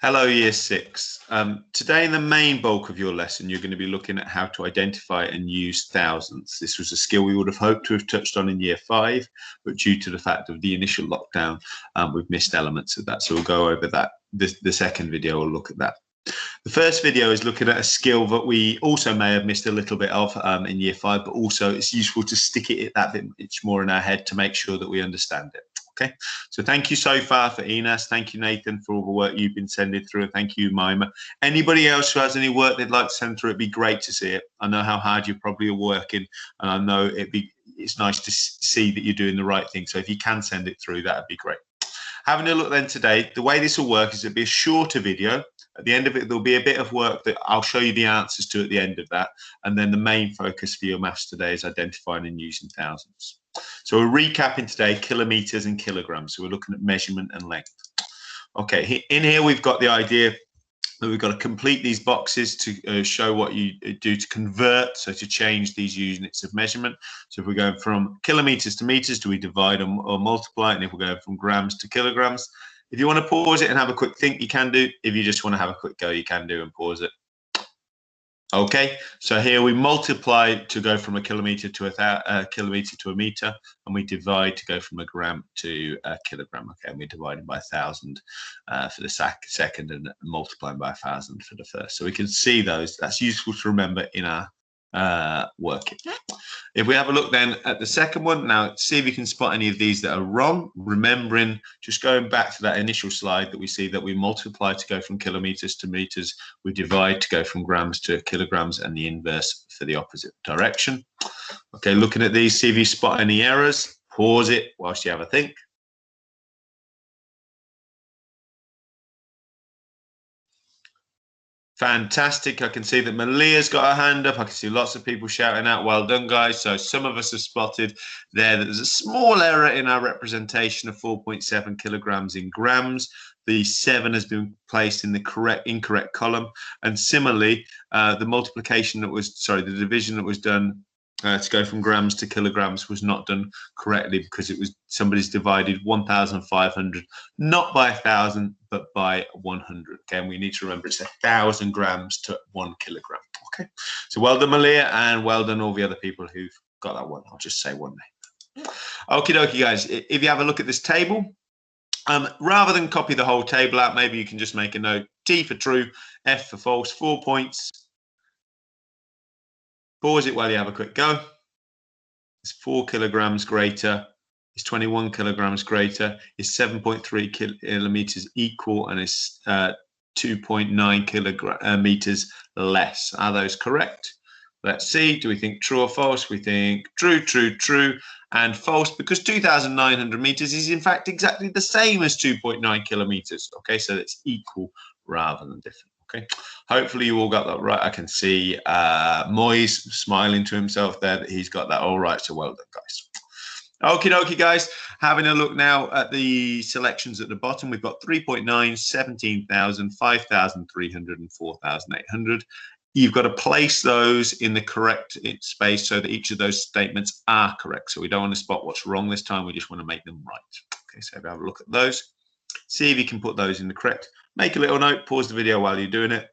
Hello, Year 6. Today, in the main bulk of your lesson, you're going to be looking at how to identify and use thousands. This was a skill we would have hoped to have touched on in Year 5, but due to the fact of the initial lockdown, we've missed elements of that. So we'll go over that. The second video will look at that. The first video is looking at a skill that we also may have missed a little bit of in Year 5, but also it's useful to stick it that bit more in our head to make sure that we understand it. Okay, so thank you so far for Enas. Thank you, Nathan, for all the work you've been sending through. Thank you, Mima. Anybody else who has any work they'd like to send through, it'd be great to see it. I know how hard you probably are working, and I know it's nice to see that you're doing the right thing. So if you can send it through, that'd be great. Having a look then today, the way this will work is it'll be a shorter video. At the end of it, there'll be a bit of work that I'll show you the answers to at the end of that. And then the main focus for your maths today is identifying and using thousands. So we're recapping today kilometers and kilograms. So we're looking at measurement and length. Okay, in here we've got the idea that we've got to complete these boxes to show what you do to convert, so to change these units of measurement. So if we're going from kilometers to meters, do we divide or multiply? And if we're going from grams to kilograms, if you want to pause it and have a quick think, you can do. If you just want to have a quick go, you can do and pause it. Okay, so here we multiply to go from a kilometer to a kilometer to a meter, and we divide to go from a gram to a kilogram. Okay, and we're dividing by 1,000 for the second and multiplying by 1,000 for the first. So we can see those. That's useful to remember in our working. If we have a look then at the second one, now see if you can spot any of these that are wrong. Remembering, just going back to that initial slide, that we see that we multiply to go from kilometers to meters, we divide to go from grams to kilograms, and the inverse for the opposite direction. Okay, looking at these, see if you spot any errors. Pause it whilst you have a think. Fantastic. I can see that Malia's got her hand up. I can see lots of people shouting out, well done, guys. So some of us have spotted there that there's a small error in our representation of 4.7 kilograms in grams. The 7 has been placed in the incorrect column. And similarly, the multiplication that was, the division that was done to go from grams to kilograms was not done correctly, because it was somebody's divided 1,500 not by 1,000 but by 100. Again, we need to remember it's 1,000 grams to 1 kilogram. Okay, so well done, Malia, and well done all the other people who've got that one. I'll just say one name. Okie dokie, guys. If you have a look at this table, rather than copy the whole table out, maybe you can just make a note. T for true, F for false, 4 points. Pause it while you have a quick go. It's 4 kilograms greater. It's 21 kilograms greater. It's 7.3 kilometers equal, and it's 2.9 kilometers less. Are those correct? Let's see. Do we think true or false? We think true, true, true, and false, because 2,900 meters is in fact exactly the same as 2.9 kilometers. Okay, so it's equal rather than different. Okay, hopefully you all got that right. I can see Moyes smiling to himself there that he's got that all right. So well done, guys. Okie dokie, guys. Having a look now at the selections at the bottom, we've got 3.9, 17,000, 5,300, and 4,800. You've got to place those in the correct space so that each of those statements are correct. So we don't want to spot what's wrong this time. We just want to make them right. Okay, so have a look at those. See if you can put those in the correct. Make a little note, pause the video while you're doing it.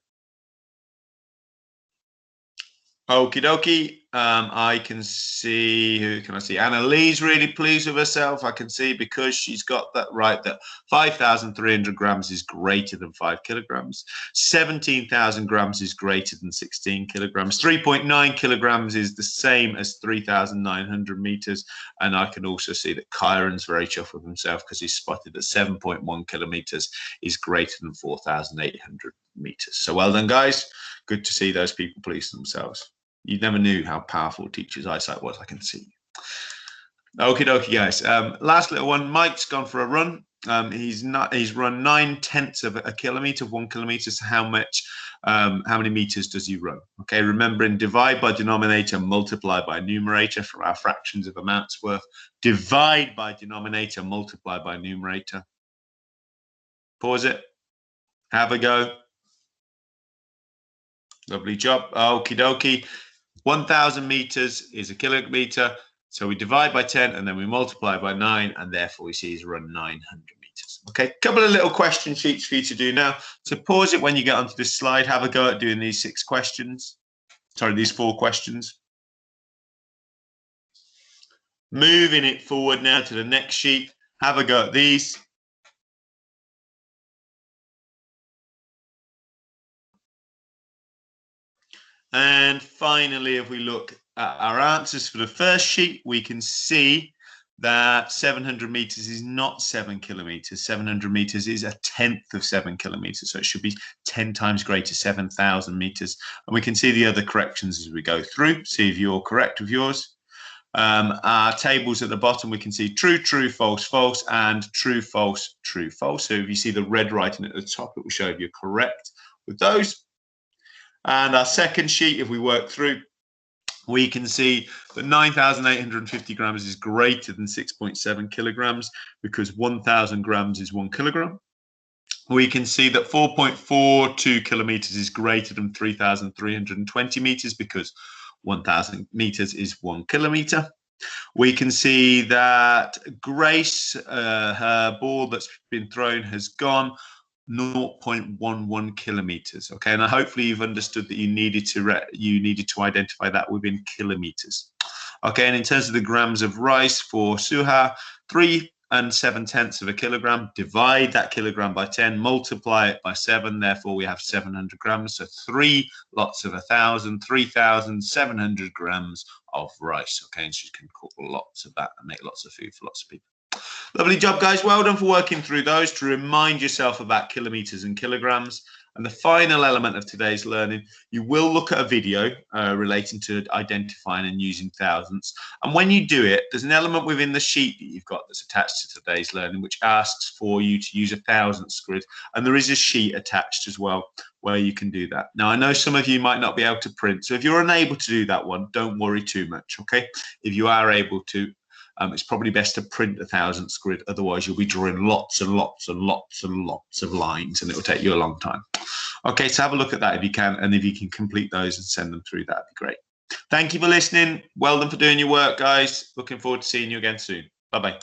Okie dokie. I can see, who can I see? Anna Lee's really pleased with herself. I can see, because she's got that right, that 5,300 grams is greater than 5 kilograms. 17,000 grams is greater than 16 kilograms. 3.9 kilograms is the same as 3,900 meters. And I can also see that Kyron's very chuffed with himself, because he's spotted that 7.1 kilometers is greater than 4,800 meters. So well done, guys. Good to see those people pleased themselves. You never knew how powerful teachers' eyesight was. I can see. Okie dokie, guys. Last little one. Mike's gone for a run. He's run 9/10 of a kilometer, 1 kilometer. So how many meters does he run? Okay, remembering divide by denominator, multiply by numerator for our fractions of amounts worth. Divide by denominator, multiply by numerator. Pause it. Have a go. Lovely job. Okie dokie. 1,000 meters is a kilometer. So we divide by 10 and then we multiply by 9, and therefore we see he's run 900 meters. kilometers. Okay, couple of little question sheets for you to do now. So pause it when you get onto this slide. Have a go at doing these 6 questions. Sorry, these 4 questions. Moving it forward now to the next sheet. Have a go at these. And finally, if we look at our answers for the first sheet, we can see that 700 meters is not 7 kilometers. 700 meters is a tenth of 7 kilometers. So it should be 10 times greater, 7,000 meters. And we can see the other corrections as we go through, see if you're correct with yours. Our tables at the bottom, we can see true, true, false, false, and true, false, true, false. So if you see the red writing at the top, it will show if you're correct with those. And our second sheet, if we work through, we can see that 9,850 grams is greater than 6.7 kilograms because 1,000 grams is 1 kilogram. We can see that 4.42 kilometers is greater than 3,320 meters because 1,000 meters is 1 kilometer. We can see that Grace, her ball that's been thrown has gone 0.11 kilometers. Okay, and hopefully you've understood that you needed to identify that within kilometers. Okay, and in terms of the grams of rice for Suha, 3 7/10 of a kilogram. Divide that kilogram by 10, multiply it by 7. Therefore, we have 700 grams. So 3 lots of 1,000, 3,700 grams of rice. Okay, and she can cook lots of that and make lots of food for lots of people. Lovely job, guys. Well done for working through those to remind yourself about kilometers and kilograms. And the final element of today's learning, you will look at a video relating to identifying and using thousandths. And when you do it, there's an element within the sheet that you've got that's attached to today's learning, which asks for you to use a thousandths grid. And there is a sheet attached as well where you can do that. Now, I know some of you might not be able to print. So if you're unable to do that one, don't worry too much, okay? If you are able to, it's probably best to print a thousandths grid. Otherwise, you'll be drawing lots and lots and lots and lots of lines, and it will take you a long time. Okay, so have a look at that if you can, and if you can complete those and send them through, that'd be great. Thank you for listening. Well done for doing your work, guys. Looking forward to seeing you again soon. Bye-bye.